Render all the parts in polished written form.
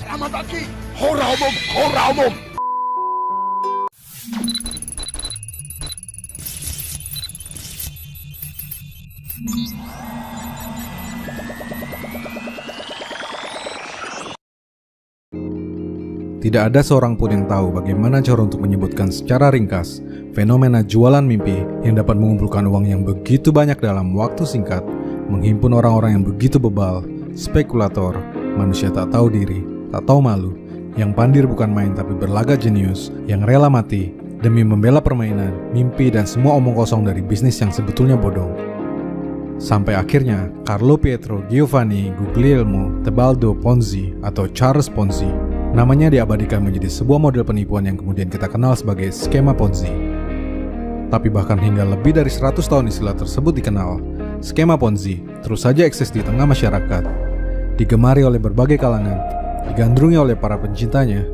Selamat pagi, hora umum, hora umum. Tidak ada seorang pun yang tahu bagaimana cara untuk menyebutkan secara ringkas fenomena jualan mimpi yang dapat mengumpulkan uang yang begitu banyak dalam waktu singkat, menghimpun orang-orang yang begitu bebal, spekulator, manusia tak tahu diri, tak tahu malu, yang pandir bukan main tapi berlagak jenius, yang rela mati demi membela permainan, mimpi dan semua omong kosong dari bisnis yang sebetulnya bodong. Sampai akhirnya Carlo Pietro Giovanni Guglielmo Tebaldo Ponzi atau Charles Ponzi namanya diabadikan menjadi sebuah model penipuan yang kemudian kita kenal sebagai skema Ponzi. Tapi bahkan hingga lebih dari 100 tahun istilah tersebut dikenal, skema Ponzi terus saja eksis di tengah masyarakat, digemari oleh berbagai kalangan, digandrungi oleh para pencintanya.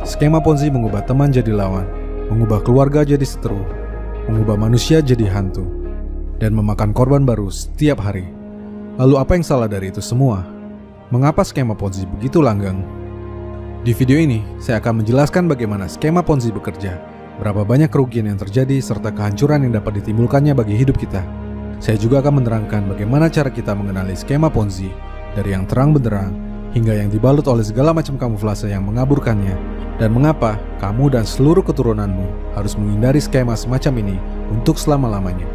Skema Ponzi mengubah teman jadi lawan, mengubah keluarga jadi seteru, mengubah manusia jadi hantu, dan memakan korban baru setiap hari. Lalu apa yang salah dari itu semua? Mengapa skema Ponzi begitu langgeng? Di video ini, saya akan menjelaskan bagaimana skema Ponzi bekerja, berapa banyak kerugian yang terjadi, serta kehancuran yang dapat ditimbulkannya bagi hidup kita. Saya juga akan menerangkan bagaimana cara kita mengenali skema Ponzi, dari yang terang benderang, hingga yang dibalut oleh segala macam kamuflase yang mengaburkannya, dan mengapa kamu dan seluruh keturunanmu harus menghindari skema semacam ini untuk selama-lamanya.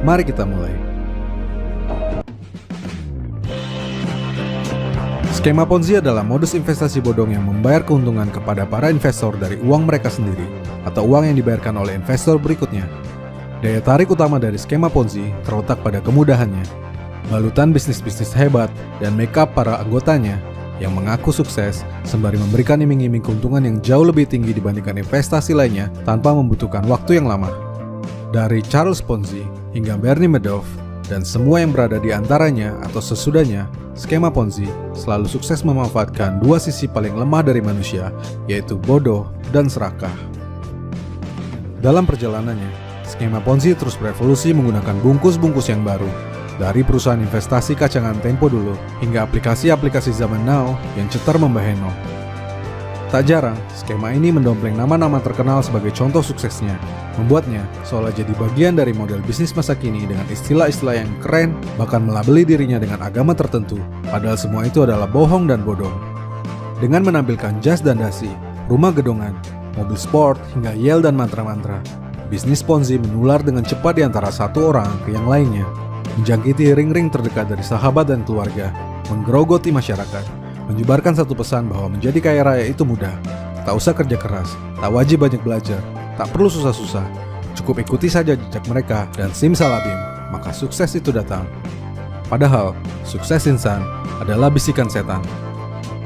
Mari kita mulai. Skema Ponzi adalah modus investasi bodong yang membayar keuntungan kepada para investor dari uang mereka sendiri atau uang yang dibayarkan oleh investor berikutnya. Daya tarik utama dari skema Ponzi terletak pada kemudahannya, balutan bisnis-bisnis hebat, dan make up para anggotanya yang mengaku sukses sembari memberikan iming-iming keuntungan yang jauh lebih tinggi dibandingkan investasi lainnya tanpa membutuhkan waktu yang lama. Dari Charles Ponzi hingga Bernie Madoff dan semua yang berada di antaranya atau sesudahnya, skema Ponzi selalu sukses memanfaatkan dua sisi paling lemah dari manusia, yaitu bodoh dan serakah. Dalam perjalanannya, skema Ponzi terus berevolusi menggunakan bungkus-bungkus yang baru, dari perusahaan investasi kacangan tempo dulu hingga aplikasi-aplikasi zaman now yang cetar membaheno. Tak jarang, skema ini mendompleng nama-nama terkenal sebagai contoh suksesnya, membuatnya seolah jadi bagian dari model bisnis masa kini dengan istilah-istilah yang keren, bahkan melabeli dirinya dengan agama tertentu, padahal semua itu adalah bohong dan bodong. Dengan menampilkan jas dan dasi, rumah gedongan, mobil sport, hingga yel dan mantra-mantra, bisnis Ponzi menular dengan cepat di antara satu orang ke yang lainnya, menjangkiti ring-ring terdekat dari sahabat dan keluarga, menggerogoti masyarakat, menyebarkan satu pesan bahwa menjadi kaya raya itu mudah, tak usah kerja keras, tak wajib banyak belajar, tak perlu susah-susah, cukup ikuti saja jejak mereka dan simsalabim, maka sukses itu datang. Padahal, sukses insan adalah bisikan setan.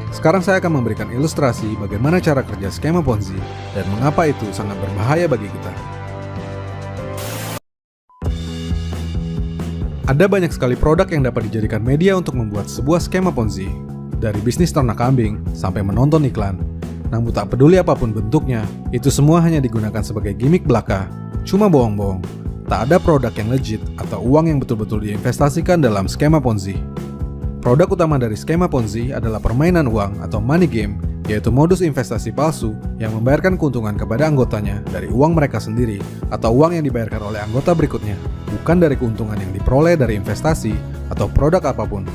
Sekarang saya akan memberikan ilustrasi bagaimana cara kerja skema Ponzi dan mengapa itu sangat berbahaya bagi kita. Ada banyak sekali produk yang dapat dijadikan media untuk membuat sebuah skema Ponzi. Dari bisnis ternak kambing sampai menonton iklan. Namun tak peduli apapun bentuknya, itu semua hanya digunakan sebagai gimmick belaka. Cuma bohong-bohong. Tak ada produk yang legit atau uang yang betul-betul diinvestasikan dalam skema Ponzi. Produk utama dari skema Ponzi adalah permainan uang atau money game, yaitu modus investasi palsu yang membayarkan keuntungan kepada anggotanya dari uang mereka sendiri atau uang yang dibayarkan oleh anggota berikutnya, bukan dari keuntungan yang diperoleh dari investasi atau produk apapun.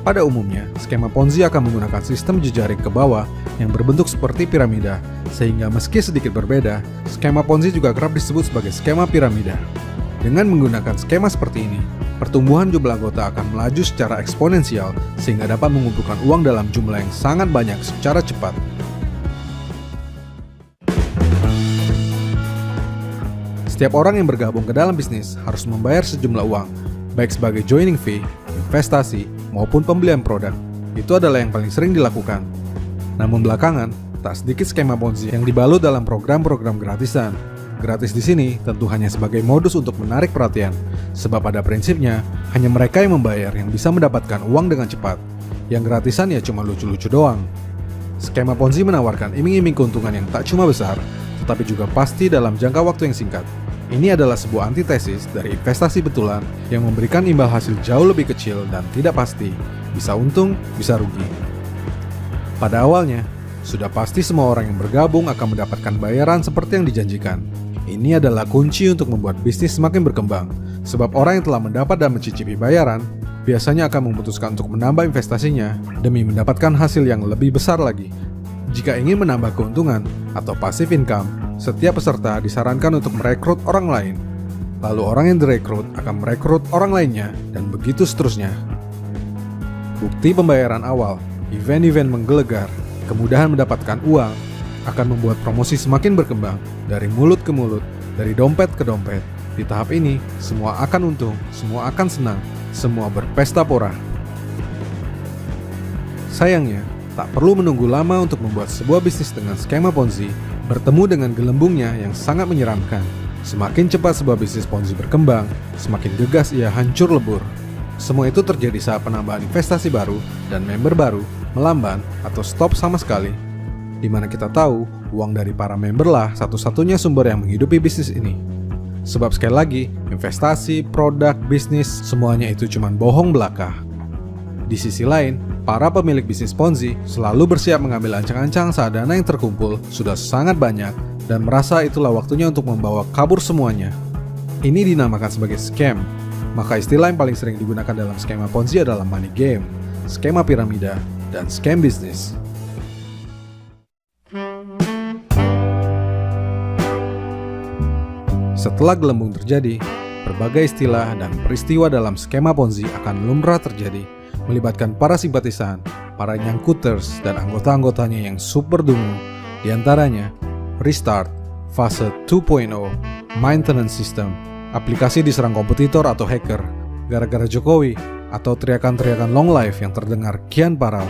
Pada umumnya, skema Ponzi akan menggunakan sistem jejaring ke bawah yang berbentuk seperti piramida, sehingga meski sedikit berbeda, skema Ponzi juga kerap disebut sebagai skema piramida. Dengan menggunakan skema seperti ini, pertumbuhan jumlah anggota akan melaju secara eksponensial, sehingga dapat mengumpulkan uang dalam jumlah yang sangat banyak secara cepat. Setiap orang yang bergabung ke dalam bisnis harus membayar sejumlah uang, baik sebagai joining fee, investasi, maupun pembelian produk. Itu adalah yang paling sering dilakukan. Namun belakangan, tak sedikit skema Ponzi yang dibalut dalam program-program gratisan. Gratis di sini tentu hanya sebagai modus untuk menarik perhatian, sebab pada prinsipnya hanya mereka yang membayar yang bisa mendapatkan uang dengan cepat. Yang gratisan ya cuma lucu-lucu doang. Skema Ponzi menawarkan iming-iming keuntungan yang tak cuma besar, tetapi juga pasti dalam jangka waktu yang singkat. Ini adalah sebuah antitesis dari investasi betulan yang memberikan imbal hasil jauh lebih kecil dan tidak pasti, bisa untung, bisa rugi. Pada awalnya, sudah pasti semua orang yang bergabung akan mendapatkan bayaran seperti yang dijanjikan. Ini adalah kunci untuk membuat bisnis semakin berkembang, sebab orang yang telah mendapat dan mencicipi bayaran biasanya akan memutuskan untuk menambah investasinya demi mendapatkan hasil yang lebih besar lagi. Jika ingin menambah keuntungan atau passive income, setiap peserta disarankan untuk merekrut orang lain. Lalu orang yang direkrut akan merekrut orang lainnya, dan begitu seterusnya. Bukti pembayaran awal, event-event menggelegar, kemudahan mendapatkan uang, akan membuat promosi semakin berkembang dari mulut ke mulut, dari dompet ke dompet. Di tahap ini, semua akan untung, semua akan senang, semua berpesta pora. Sayangnya, tak perlu menunggu lama untuk membuat sebuah bisnis dengan skema Ponzi bertemu dengan gelembungnya yang sangat menyeramkan. Semakin cepat sebuah bisnis Ponzi berkembang, semakin gegas ia hancur lebur. Semua itu terjadi saat penambahan investasi baru dan member baru melamban atau stop sama sekali. Di mana kita tahu, uang dari para member lah satu-satunya sumber yang menghidupi bisnis ini. Sebab sekali lagi, investasi, produk, bisnis, semuanya itu cuma bohong belaka. Di sisi lain, para pemilik bisnis Ponzi selalu bersiap mengambil ancang-ancang saat dana yang terkumpul sudah sangat banyak dan merasa itulah waktunya untuk membawa kabur semuanya. Ini dinamakan sebagai scam. Maka istilah yang paling sering digunakan dalam skema Ponzi adalah money game, skema piramida, dan scam bisnis. Setelah gelembung terjadi, berbagai istilah dan peristiwa dalam skema Ponzi akan lumrah terjadi, melibatkan para simpatisan, para nyangkuters, dan anggota-anggotanya yang super dungu, diantaranya restart, fase 2.0, maintenance system, aplikasi diserang kompetitor atau hacker, gara-gara Jokowi, atau teriakan-teriakan long life yang terdengar kian parau.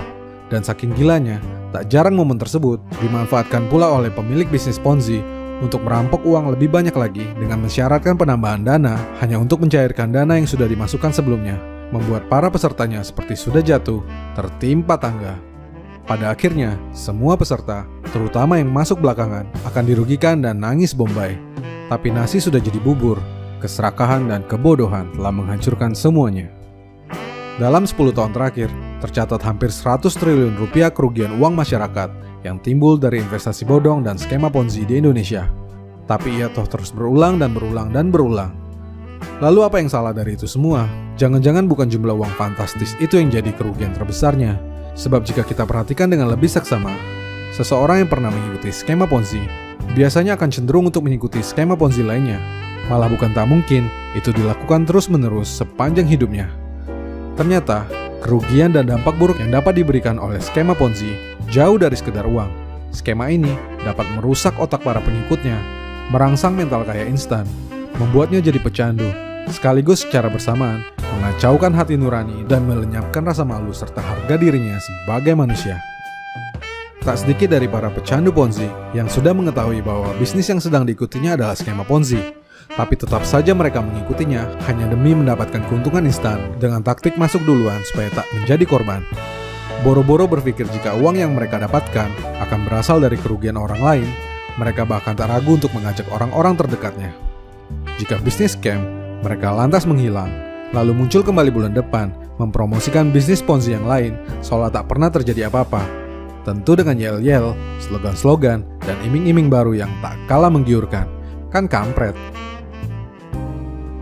Dan saking gilanya, tak jarang momen tersebut dimanfaatkan pula oleh pemilik bisnis Ponzi untuk merampok uang lebih banyak lagi dengan mensyaratkan penambahan dana hanya untuk mencairkan dana yang sudah dimasukkan sebelumnya, membuat para pesertanya seperti sudah jatuh, tertimpa tangga. Pada akhirnya, semua peserta, terutama yang masuk belakangan, akan dirugikan dan nangis bombay. Tapi nasi sudah jadi bubur. Keserakahan dan kebodohan telah menghancurkan semuanya. Dalam 10 tahun terakhir, tercatat hampir 100 triliun rupiah kerugian uang masyarakat yang timbul dari investasi bodong dan skema Ponzi di Indonesia. Tapi ia toh terus berulang dan berulang dan berulang. Lalu apa yang salah dari itu semua? Jangan-jangan bukan jumlah uang fantastis itu yang jadi kerugian terbesarnya. Sebab jika kita perhatikan dengan lebih seksama, seseorang yang pernah mengikuti skema Ponzi biasanya akan cenderung untuk mengikuti skema Ponzi lainnya. Malah bukan tak mungkin, itu dilakukan terus-menerus sepanjang hidupnya. Ternyata, kerugian dan dampak buruk yang dapat diberikan oleh skema Ponzi jauh dari sekedar uang. Skema ini dapat merusak otak para pengikutnya, merangsang mental kaya instan, membuatnya jadi pecandu, sekaligus secara bersamaan mengacaukan hati nurani dan melenyapkan rasa malu serta harga dirinya sebagai manusia. Tak sedikit dari para pecandu Ponzi yang sudah mengetahui bahwa bisnis yang sedang diikutinya adalah skema Ponzi, tapi tetap saja mereka mengikutinya hanya demi mendapatkan keuntungan instan dengan taktik masuk duluan supaya tak menjadi korban. Boro-boro berpikir jika uang yang mereka dapatkan akan berasal dari kerugian orang lain, mereka bahkan tak ragu untuk mengajak orang-orang terdekatnya. Jika bisnis scam, mereka lantas menghilang, lalu muncul kembali bulan depan, mempromosikan bisnis Ponzi yang lain seolah tak pernah terjadi apa-apa. Tentu dengan yel-yel, slogan-slogan, dan iming-iming baru yang tak kalah menggiurkan. Kan kampret.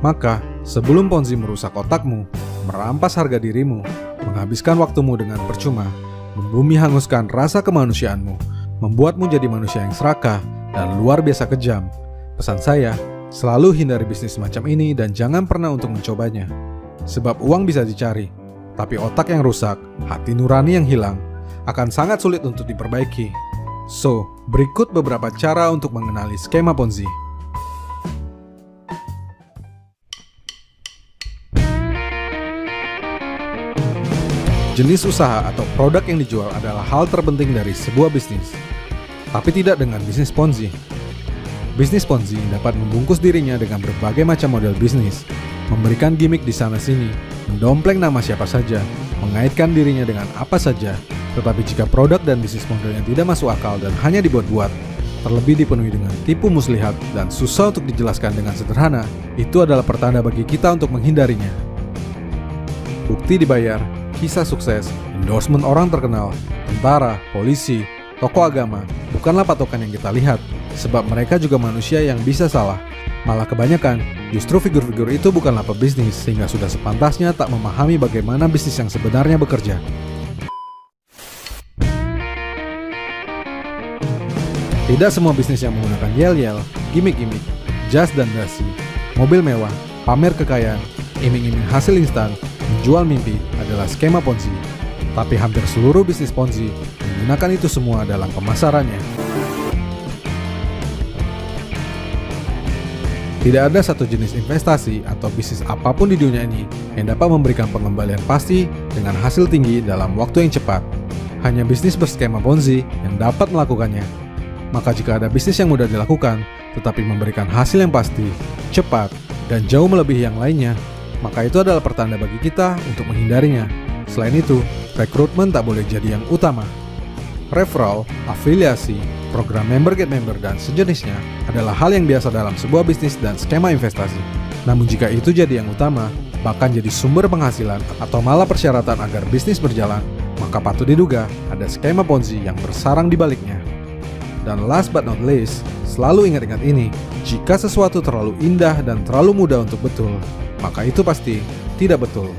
Maka, sebelum Ponzi merusak otakmu, merampas harga dirimu, menghabiskan waktumu dengan percuma, membumi hanguskan rasa kemanusiaanmu, membuatmu jadi manusia yang serakah dan luar biasa kejam, pesan saya, selalu hindari bisnis semacam ini dan jangan pernah untuk mencobanya. Sebab uang bisa dicari, tapi otak yang rusak, hati nurani yang hilang, akan sangat sulit untuk diperbaiki. So, berikut beberapa cara untuk mengenali skema Ponzi. Jenis usaha atau produk yang dijual adalah hal terpenting dari sebuah bisnis. Tapi tidak dengan bisnis Ponzi. Bisnis Ponzi dapat membungkus dirinya dengan berbagai macam model bisnis, memberikan gimmick di sana-sini, mendompleng nama siapa saja, mengaitkan dirinya dengan apa saja. Tetapi jika produk dan bisnis modelnya tidak masuk akal dan hanya dibuat-buat, terlebih dipenuhi dengan tipu muslihat dan susah untuk dijelaskan dengan sederhana, itu adalah pertanda bagi kita untuk menghindarinya. Bukti dibayar, kisah sukses, endorsement orang terkenal, tentara, polisi, tokoh agama, bukanlah patokan yang kita lihat, sebab mereka juga manusia yang bisa salah. Malah kebanyakan, justru figur-figur itu bukanlah pebisnis, sehingga sudah sepantasnya tak memahami bagaimana bisnis yang sebenarnya bekerja. Tidak semua bisnis yang menggunakan yel-yel, gimmick-gimmick, jas dan dasi, mobil mewah, pamer kekayaan, iming-iming hasil instan, menjual mimpi adalah skema Ponzi. Tapi hampir seluruh bisnis Ponzi menggunakan itu semua dalam pemasarannya. Tidak ada satu jenis investasi atau bisnis apapun di dunia ini yang dapat memberikan pengembalian pasti dengan hasil tinggi dalam waktu yang cepat. Hanya bisnis berskema Ponzi yang dapat melakukannya. Maka jika ada bisnis yang mudah dilakukan, tetapi memberikan hasil yang pasti, cepat, dan jauh melebihi yang lainnya, maka itu adalah pertanda bagi kita untuk menghindarinya. Selain itu, rekrutmen tak boleh jadi yang utama. Referral, afiliasi, program member get member, dan sejenisnya adalah hal yang biasa dalam sebuah bisnis dan skema investasi. Namun jika itu jadi yang utama, bahkan jadi sumber penghasilan atau malah persyaratan agar bisnis berjalan, maka patut diduga ada skema Ponzi yang bersarang di baliknya. Dan last but not least, selalu ingat-ingat ini, jika sesuatu terlalu indah dan terlalu mudah untuk betul, maka itu pasti tidak betul.